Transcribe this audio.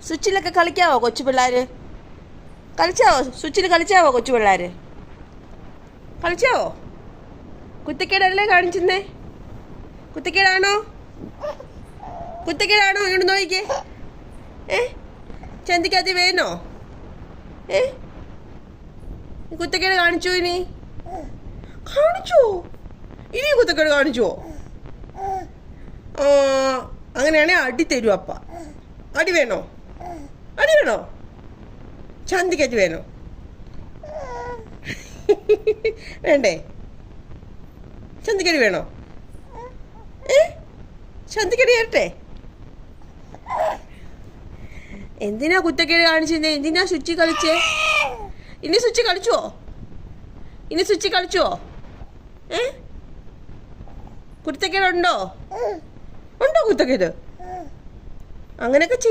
സ്വിച്ചിലൊക്കെ കളിക്കാവോ കൊച്ചു പിള്ളേർ? കളിച്ചാവോ? സ്വിച്ചിൽ കളിച്ചാവോ കൊച്ചു പിള്ളേർ? കളിച്ചാവോ? കുത്തക്കേടല്ലേ കാണിച്ചെന്നേ? കുത്തക്കേടാണോ? കുത്തക്കേടാണോ? ഇങ്ങോട്ട് നോക്കിക്കേ. ചന്തിക്കകത്ത് വേണോ? കുത്തക്കേട് കാണിച്ചോ? ഇനി കാണിച്ചോ? ഇനി കുത്തക്കേട് കാണിച്ചോ? അങ്ങനെയാണെ അടി തരൂ. അപ്പ അടി വേണോ? അടി വേണോ? ചന്തിക്കറ്റ് വേണോ? വേണ്ടേ? ചന്തിക്കടി വേണോ? ചന്തിക്കടി തരട്ടെ? എന്തിനാ കുത്തക്കേട് കാണിച്ചേ? എന്തിനാ സ്വിച്ച് കളിച്ചേ? ഇനി സ്വിച്ച് കളിച്ചുവോ? ഇനി സ്വിച്ച് കളിച്ചുവോ? കുത്തക്കേടുണ്ടോ? ഉണ്ടോ കുത്തക്കേട്? അങ്ങനെയൊക്കെ